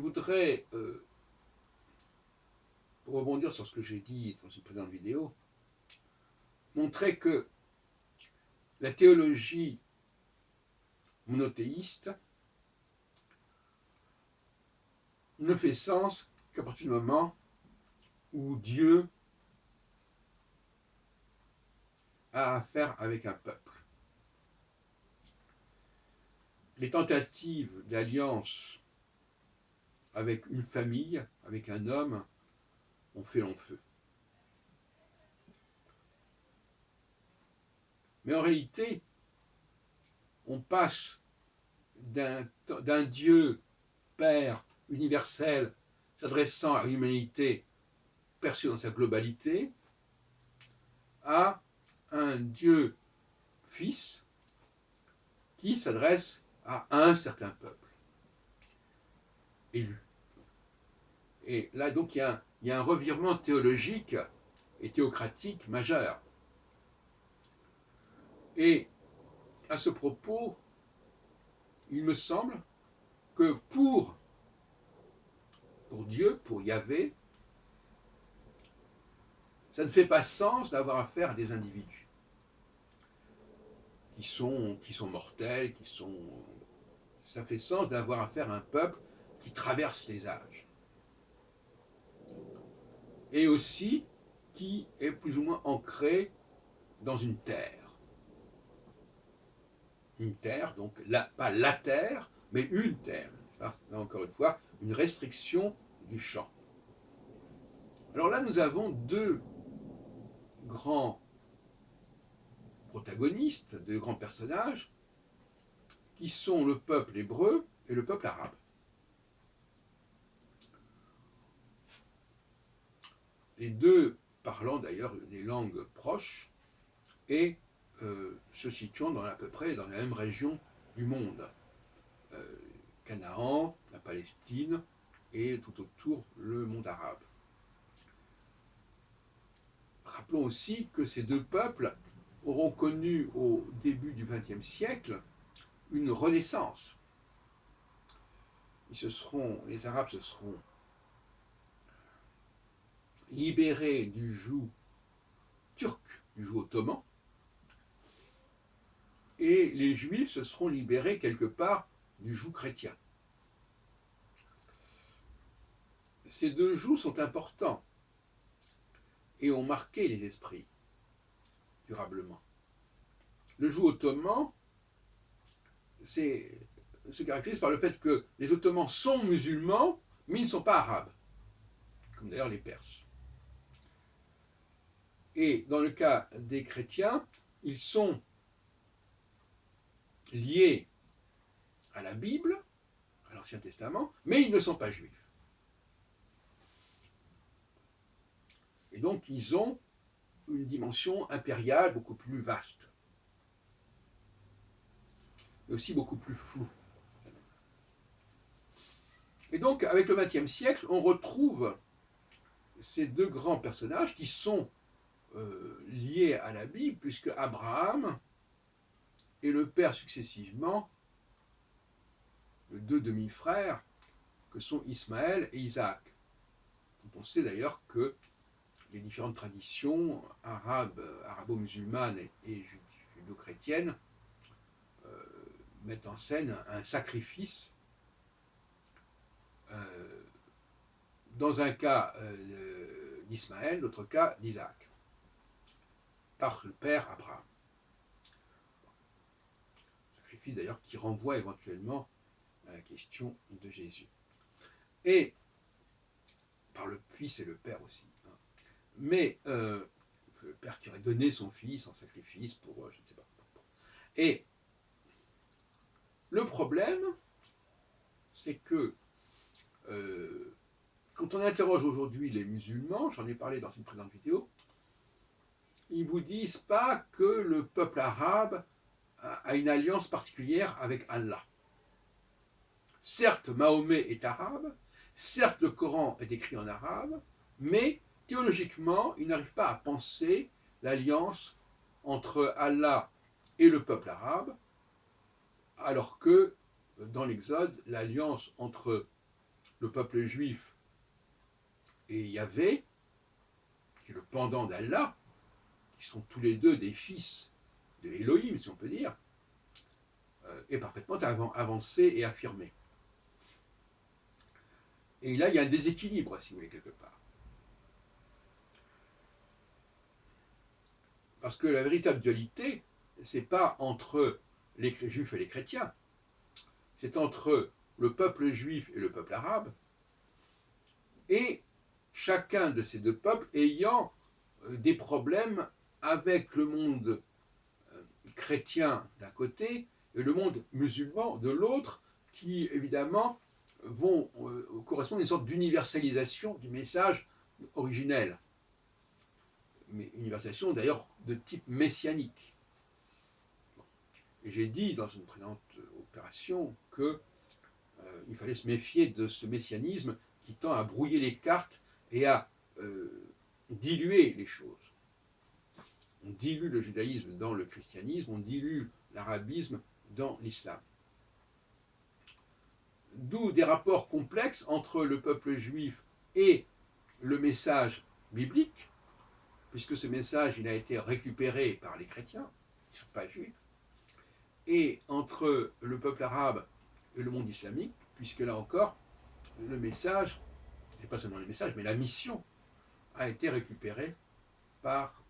voudrais, pour rebondir sur ce que j'ai dit dans une précédente vidéo, montrer que la théologie monothéiste ne fait sens qu'à partir du moment où Dieu a affaire avec un peuple. Les tentatives d'alliance avec une famille, avec un homme, ont fait long feu. Mais en réalité, on passe d'un Dieu Père universel s'adressant à l'humanité perçue dans sa globalité à un Dieu Fils qui s'adresse à un certain peuple élu. Et là, donc, il y a un revirement théologique et théocratique majeur. Et à ce propos, il me semble que pour Dieu, pour Yahvé, ça ne fait pas sens d'avoir affaire à des individus qui sont mortels, ça fait sens d'avoir affaire à un peuple qui traverse les âges. Et aussi qui est plus ou moins ancré dans une terre. Une terre, donc pas la terre, mais une terre. Là, encore une fois, une restriction du champ. Alors là, nous avons deux grands protagonistes, deux grands personnages, qui sont le peuple hébreu et le peuple arabe. Les deux parlant d'ailleurs des langues proches et se situant à peu près dans la même région du monde. Canaan, la Palestine et tout autour le monde arabe. Rappelons aussi que ces deux peuples auront connu au début du XXe siècle une renaissance. Les Arabes se seront libérés du joug turc, du joug ottoman, et les Juifs se seront libérés quelque part du joug chrétien. Ces deux jougs sont importants et ont marqué les esprits durablement. Le joug ottoman se caractérise par le fait que les Ottomans sont musulmans, mais ils ne sont pas arabes, comme d'ailleurs les Perses. Et dans le cas des chrétiens, ils sont liés à la Bible, à l'Ancien Testament, mais ils ne sont pas juifs. Et donc ils ont une dimension impériale beaucoup plus vaste, mais aussi beaucoup plus floue. Et donc avec le XXe siècle, on retrouve ces deux grands personnages qui sont liés à la Bible, puisque Abraham est le père successivement de deux demi-frères que sont Ismaël et Isaac. On sait d'ailleurs que les différentes traditions arabo-musulmanes et judo-chrétiennes mettent en scène un sacrifice, dans un cas d'Ismaël, l'autre cas d'Isaac, par le père Abraham. Sacrifice d'ailleurs qui renvoie éventuellement à la question de Jésus. Et par le fils et le père aussi. Mais le père qui aurait donné son fils en sacrifice pour, je ne sais pas. Et le problème, c'est que quand on interroge aujourd'hui les musulmans, j'en ai parlé dans une précédente vidéo, ils ne vous disent pas que le peuple arabe a une alliance particulière avec Allah. Certes, Mahomet est arabe, certes, le Coran est écrit en arabe, mais théologiquement, ils n'arrivent pas à penser l'alliance entre Allah et le peuple arabe, alors que dans l'Exode, l'alliance entre le peuple juif et Yahvé, qui est le pendant d'Allah, qui sont tous les deux des fils de Elohim, si on peut dire, est parfaitement avancé et affirmé. Et là, il y a un déséquilibre, si vous voulez, quelque part. Parce que la véritable dualité, ce n'est pas entre les juifs et les chrétiens, c'est entre le peuple juif et le peuple arabe, et chacun de ces deux peuples ayant des problèmes avec le monde chrétien d'un côté et le monde musulman de l'autre, qui évidemment vont correspondre à une sorte d'universalisation du message originel. Mais universalisation d'ailleurs de type messianique. Et j'ai dit dans une précédente opération que il fallait se méfier de ce messianisme qui tend à brouiller les cartes et à diluer les choses. On dilue le judaïsme dans le christianisme, on dilue l'arabisme dans l'islam. D'où des rapports complexes entre le peuple juif et le message biblique, puisque ce message il a été récupéré par les chrétiens, qui ne sont pas juifs, et entre le peuple arabe et le monde islamique, puisque là encore, le message, et pas seulement le message, mais la mission a été récupérée par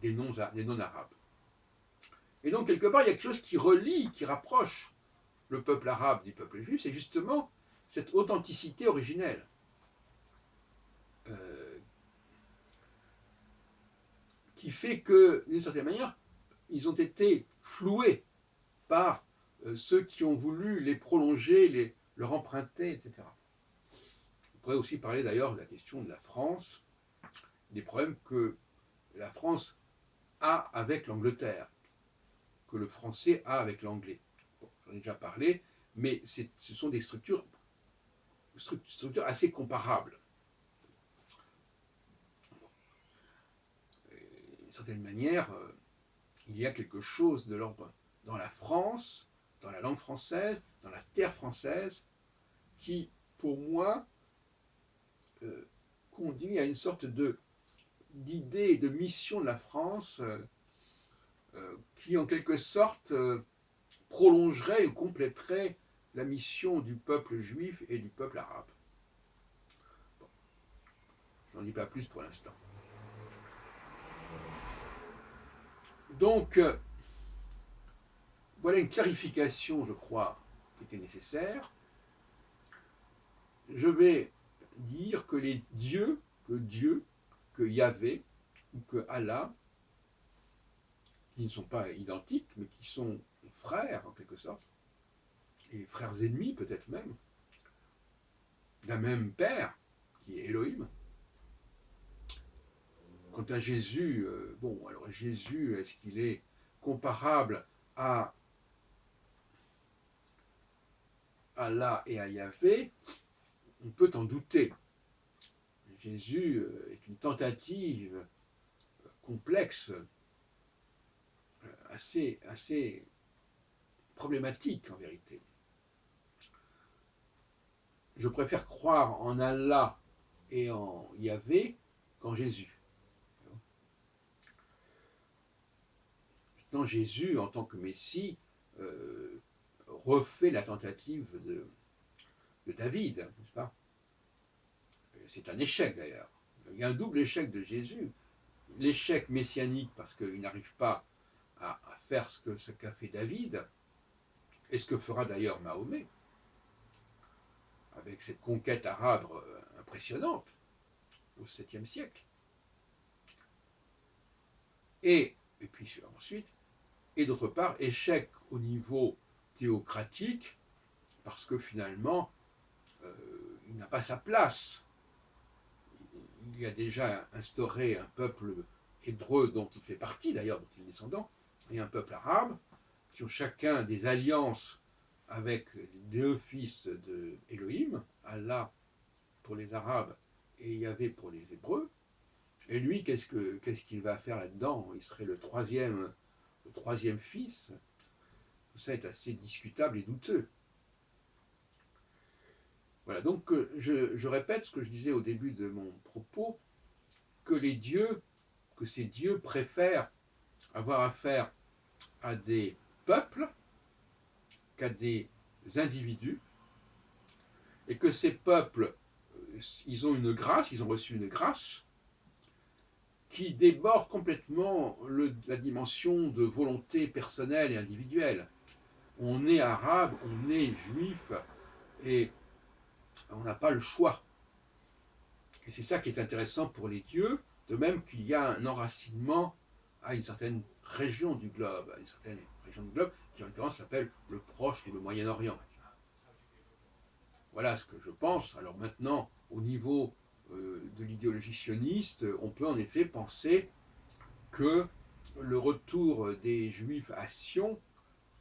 des non-arabes. Et donc, quelque part, il y a quelque chose qui relie, qui rapproche le peuple arabe du peuple juif, c'est justement cette authenticité originelle. Qui fait que, d'une certaine manière, ils ont été floués par ceux qui ont voulu les prolonger, leur emprunter, etc. On pourrait aussi parler d'ailleurs de la question de la France, des problèmes que la France a avec l'Angleterre, que le français a avec l'anglais. Bon, j'en ai déjà parlé, mais ce sont des structures assez comparables. D'une certaine manière, il y a quelque chose de l'ordre dans la France, dans la langue française, dans la terre française, qui, pour moi, conduit à une sorte d'idée et de mission de la France qui, en quelque sorte, prolongerait ou compléterait la mission du peuple juif et du peuple arabe. Bon, je n'en dis pas plus pour l'instant. Donc, voilà une clarification, je crois, qui était nécessaire. Je vais dire que les dieux, que Yahvé, ou que Allah, qui ne sont pas identiques, mais qui sont frères, en quelque sorte, et frères ennemis peut-être même, d'un même père, qui est Elohim. Quant à Jésus, bon, alors Jésus, est-ce qu'il est comparable à Allah et à Yahvé? On peut en douter. Jésus est une tentative complexe, assez problématique en vérité. Je préfère croire en Allah et en Yahvé qu'en Jésus. Maintenant, Jésus, en tant que Messie, refait la tentative de David, n'est-ce pas? C'est un échec d'ailleurs. Il y a un double échec de Jésus. L'échec messianique parce qu'il n'arrive pas à faire ce qu'a fait David, et ce que fera d'ailleurs Mahomet, avec cette conquête arabe impressionnante au 7e siècle. Et puis ensuite, et d'autre part, échec au niveau théocratique, parce que finalement, il n'a pas sa place. Il a déjà instauré un peuple hébreu dont il fait partie, d'ailleurs, dont il est descendant, et un peuple arabe, qui ont chacun des alliances avec les deux fils de Elohim, Allah pour les Arabes et Yahvé pour les Hébreux. Et lui, qu'est-ce qu'il va faire là-dedans? Il serait le troisième fils. Tout ça est assez discutable et douteux. Voilà, donc je répète ce que je disais au début de mon propos, que ces dieux préfèrent avoir affaire à des peuples qu'à des individus, et que ces peuples, ils ont une grâce, ils ont reçu une grâce qui déborde complètement la dimension de volonté personnelle et individuelle. On est arabe, on est juif, et on n'a pas le choix. Et c'est ça qui est intéressant pour les dieux, de même qu'il y a un enracinement à une certaine région du globe, qui en l'occurrence s'appelle le Proche ou le Moyen-Orient. Voilà ce que je pense. Alors maintenant, au niveau de l'idéologie sioniste, on peut en effet penser que le retour des Juifs à Sion,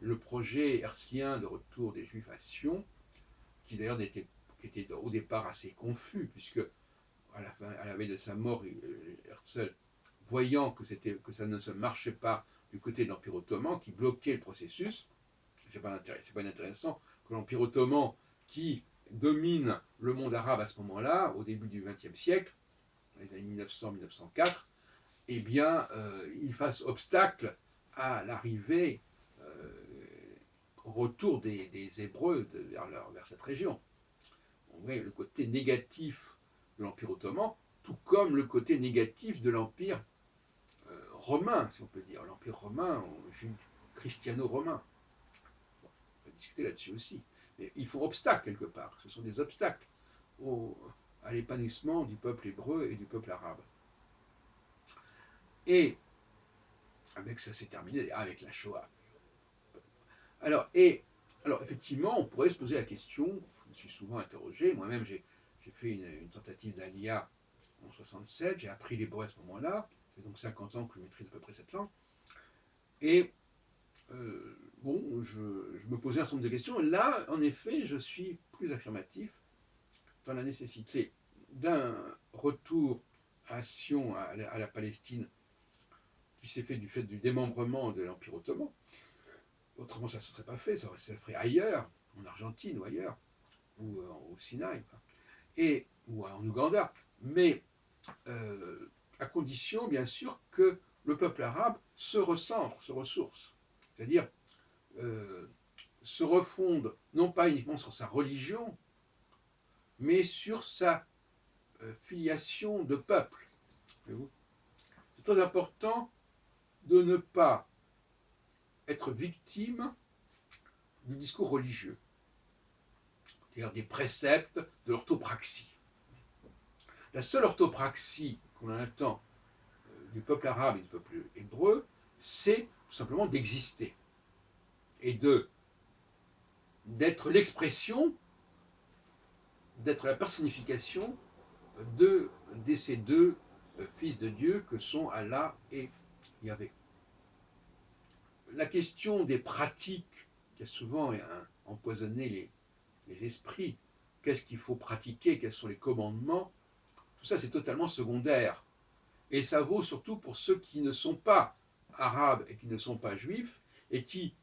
le projet herzlien de retour des Juifs à Sion, qui d'ailleurs était au départ assez confus, puisque à la veille de sa mort, Herzl, voyant que ça ne se marchait pas du côté de l'Empire ottoman, qui bloquait le processus, c'est pas inintéressant que l'Empire ottoman, qui domine le monde arabe à ce moment-là, au début du XXe siècle, dans les années 1900-1904, eh bien, il fasse obstacle à l'arrivée, au retour des Hébreux vers cette région. On voit le côté négatif de l'Empire ottoman, tout comme le côté négatif de l'Empire romain, si on peut dire, l'Empire romain, christiano-romain. Bon, on va discuter là-dessus aussi. Mais ils font obstacle quelque part. Ce sont des obstacles à l'épanouissement du peuple hébreu et du peuple arabe. Et avec ça, c'est terminé avec la Shoah. Alors, effectivement, on pourrait se poser la question, je me suis souvent interrogé, moi-même j'ai fait une tentative d'Aliyah en 67, j'ai appris l'hébreu à ce moment-là, ça fait donc 50 ans que je maîtrise à peu près cette langue, et bon, je me posais un certain nombre de questions, et là, en effet, je suis plus affirmatif dans la nécessité d'un retour à Sion, à la Palestine, qui s'est fait du fait du démembrement de l'Empire ottoman. Autrement, ça ne se serait pas fait, ça se ferait ailleurs, en Argentine ou ailleurs, ou au Sinaï, ou en Ouganda. Mais à condition, bien sûr, que le peuple arabe se recentre, se ressource. C'est-à-dire se refonde, non pas uniquement sur sa religion, mais sur sa filiation de peuple. C'est très important de ne pas être victime du discours religieux, c'est-à-dire des préceptes de l'orthopraxie. La seule orthopraxie qu'on entend du peuple arabe et du peuple hébreu, c'est tout simplement d'exister et d'être l'expression, d'être la personnification de ces deux fils de Dieu que sont Allah et Yahvé. La question des pratiques qui a souvent empoisonné les esprits, qu'est-ce qu'il faut pratiquer, quels sont les commandements, tout ça c'est totalement secondaire. Et ça vaut surtout pour ceux qui ne sont pas arabes et qui ne sont pas juifs, et qui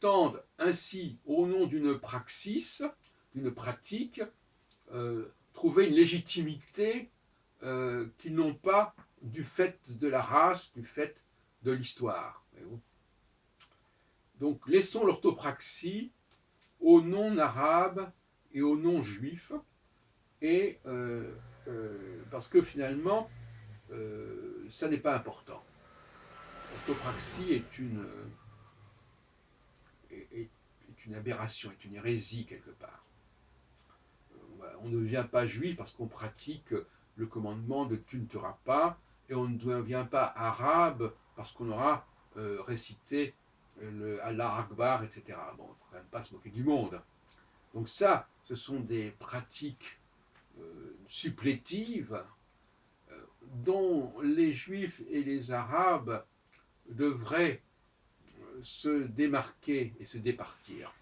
tendent ainsi, au nom d'une praxis, d'une pratique, trouver une légitimité qu'ils n'ont pas du fait de la race, du fait de l'histoire. Donc laissons l'orthopraxie aux non-arabes et aux non-juifs, et parce que finalement, ça n'est pas important. L'orthopraxie est une aberration, est une hérésie quelque part. On ne devient pas juif parce qu'on pratique le commandement de tu ne tueras pas, et on ne devient pas arabe parce qu'on aura récité le Allah Akbar, etc. Bon, il ne faut quand même pas se moquer du monde. Donc ça, ce sont des pratiques supplétives dont les juifs et les arabes devraient se démarquer et se départir.